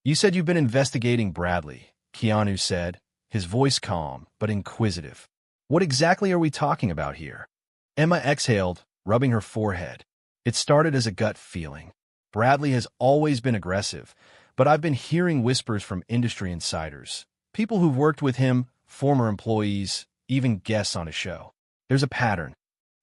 You said you've been investigating Bradley, Keanu said, his voice calm but inquisitive. What exactly are we talking about here? Emma exhaled, rubbing her forehead. It started as a gut feeling. Bradley has always been aggressive, but I've been hearing whispers from industry insiders, people who've worked with him, former employees, even guests on his show. There's a pattern.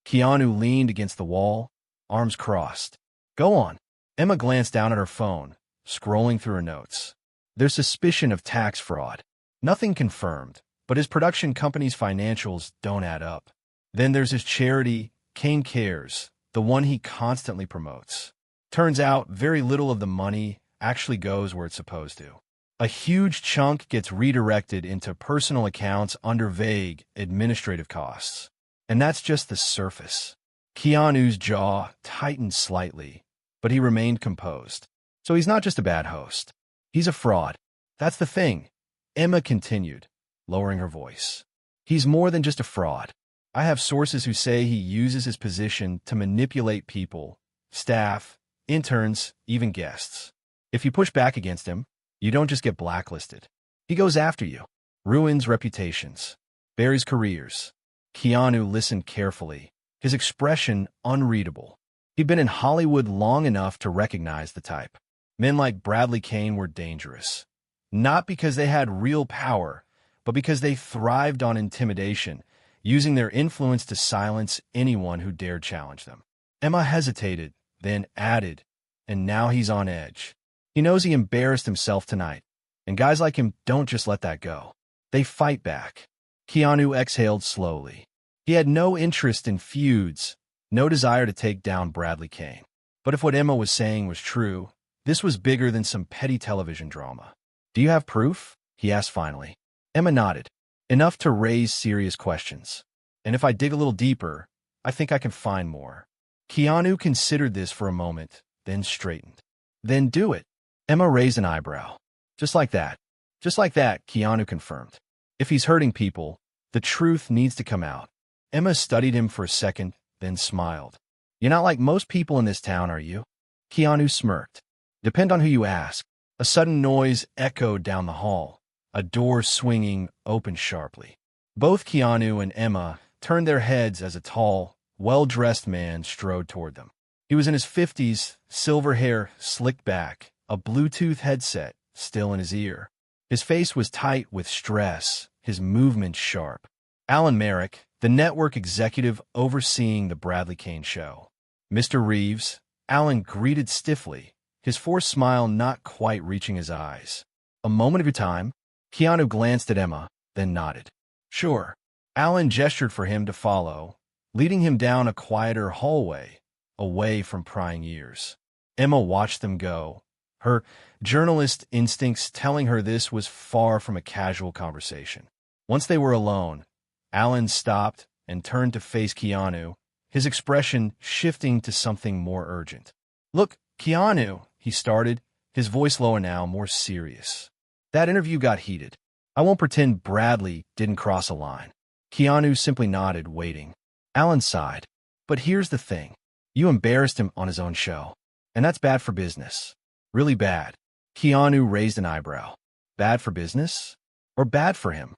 Keanu leaned against the wall, arms crossed. Go on. Emma glanced down at her phone, scrolling through her notes. There's suspicion of tax fraud. Nothing confirmed, but his production company's financials don't add up. Then there's his charity, Kane Cares, the one he constantly promotes. Turns out very little of the money actually goes where it's supposed to. A huge chunk gets redirected into personal accounts under vague administrative costs. And that's just the surface. Keanu's jaw tightened slightly, but he remained composed. So he's not just a bad host. He's a fraud. That's the thing. Emma continued, lowering her voice. He's more than just a fraud. I have sources who say he uses his position to manipulate people, staff, interns, even guests. If you push back against him, you don't just get blacklisted. He goes after you, ruins reputations, buries careers. Keanu listened carefully, his expression unreadable. He'd been in Hollywood long enough to recognize the type. Men like Bradley Kane were dangerous, not because they had real power, but because they thrived on intimidation, using their influence to silence anyone who dared challenge them. Emma hesitated, then added, and now he's on edge. He knows he embarrassed himself tonight, and guys like him don't just let that go. They fight back. Keanu exhaled slowly. He had no interest in feuds, no desire to take down Bradley Kane. But if what Emma was saying was true, this was bigger than some petty television drama. Do you have proof? He asked finally. Emma nodded. Enough to raise serious questions. And if I dig a little deeper, I think I can find more. Keanu considered this for a moment, then straightened. Then do it. Emma raised an eyebrow. Just like that. Just like that, Keanu confirmed. If he's hurting people, the truth needs to come out. Emma studied him for a second, then smiled. You're not like most people in this town, are you? Keanu smirked. Depend on who you ask. A sudden noise echoed down the hall. A door swinging opened sharply. Both Keanu and Emma turned their heads as a tall, well-dressed man strode toward them. He was in his 50s, silver hair slicked back, a Bluetooth headset still in his ear. His face was tight with stress, his movements sharp. Alan Merrick, the network executive overseeing the Bradley Kane show. Mr. Reeves, Alan greeted stiffly, his forced smile not quite reaching his eyes. A moment of your time? Keanu glanced at Emma, then nodded. Sure. Alan gestured for him to follow, leading him down a quieter hallway, away from prying ears. Emma watched them go, her journalist instincts telling her this was far from a casual conversation. Once they were alone, Alan stopped and turned to face Keanu, his expression shifting to something more urgent. Look, Keanu, he started, his voice lower now, more serious. That interview got heated. I won't pretend Bradley didn't cross a line. Keanu simply nodded, waiting. Alan sighed. But here's the thing. You embarrassed him on his own show. And that's bad for business. Really bad. Keanu raised an eyebrow. Bad for business? Or bad for him?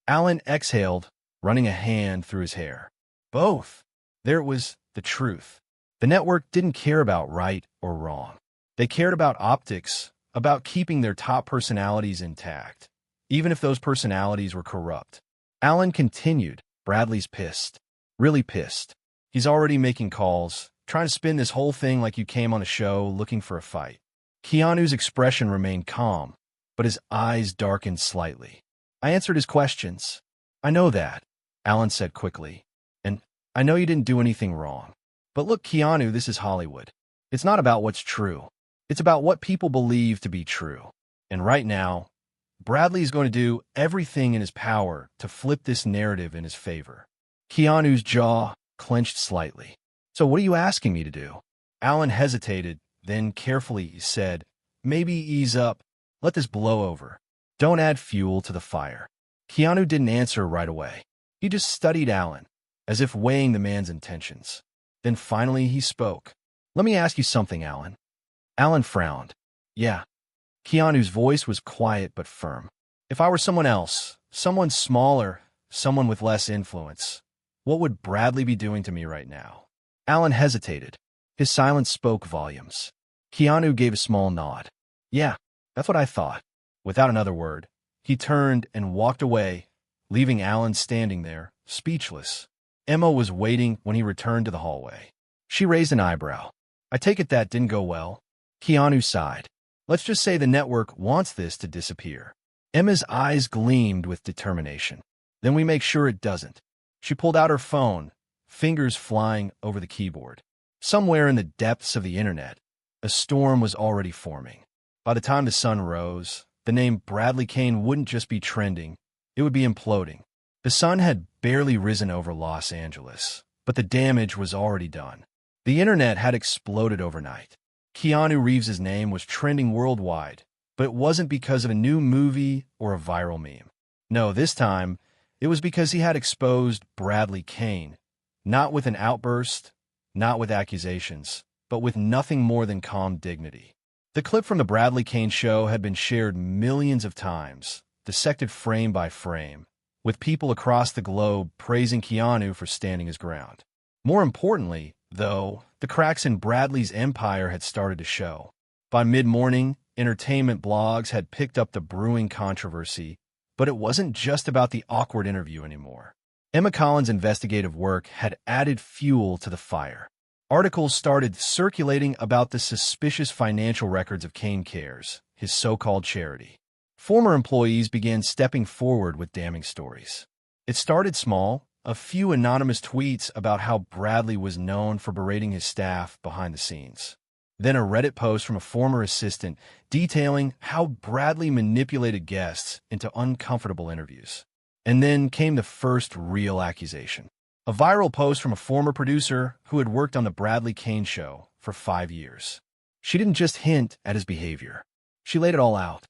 Alan exhaled, running a hand through his hair. Both. There it was, the truth. The network didn't care about right or wrong. They cared about optics, about keeping their top personalities intact, even if those personalities were corrupt. Alan continued. Bradley's pissed. Really pissed. He's already making calls, trying to spin this whole thing like you came on the show looking for a fight. Keanu's expression remained calm, but his eyes darkened slightly. I answered his questions. I know that, Alan said quickly. And I know you didn't do anything wrong. But look, Keanu, this is Hollywood. It's not about what's true. It's about what people believe to be true. And right now, Bradley is going to do everything in his power to flip this narrative in his favor. Keanu's jaw clenched slightly. So what are you asking me to do? Alan hesitated, then carefully said, maybe ease up. Let this blow over. Don't add fuel to the fire. Keanu didn't answer right away. He just studied Alan, as if weighing the man's intentions. Then finally he spoke. Let me ask you something, Alan. Alan frowned. Yeah. Keanu's voice was quiet but firm. If I were someone else, someone smaller, someone with less influence, what would Bradley be doing to me right now? Alan hesitated. His silence spoke volumes. Keanu gave a small nod. Yeah, that's what I thought. Without another word, he turned and walked away, leaving Alan standing there, speechless. Emma was waiting when he returned to the hallway. She raised an eyebrow. I take it that didn't go well. Keanu sighed. Let's just say the network wants this to disappear. Emma's eyes gleamed with determination. Then we make sure it doesn't. She pulled out her phone, fingers flying over the keyboard. Somewhere in the depths of the internet, a storm was already forming. By the time the sun rose, the name Bradley Kane wouldn't just be trending, it would be imploding. The sun had barely risen over Los Angeles, but the damage was already done. The internet had exploded overnight. Keanu Reeves' name was trending worldwide, but it wasn't because of a new movie or a viral meme. No, this time, it was because he had exposed Bradley Kane, not with an outburst, not with accusations, but with nothing more than calm dignity. The clip from the Bradley Kane show had been shared millions of times, dissected frame by frame, with people across the globe praising Keanu for standing his ground. More importantly, though, the cracks in Bradley's empire had started to show. By mid-morning, entertainment blogs had picked up the brewing controversy, but it wasn't just about the awkward interview anymore. Emma Collins' investigative work had added fuel to the fire. Articles started circulating about the suspicious financial records of Kane Cares, his so-called charity. Former employees began stepping forward with damning stories. It started small, a few anonymous tweets about how Bradley was known for berating his staff behind the scenes. Then a Reddit post from a former assistant detailing how Bradley manipulated guests into uncomfortable interviews. And then came the first real accusation. A viral post from a former producer who had worked on the Bradley Kane show for 5 years. She didn't just hint at his behavior. She laid it all out.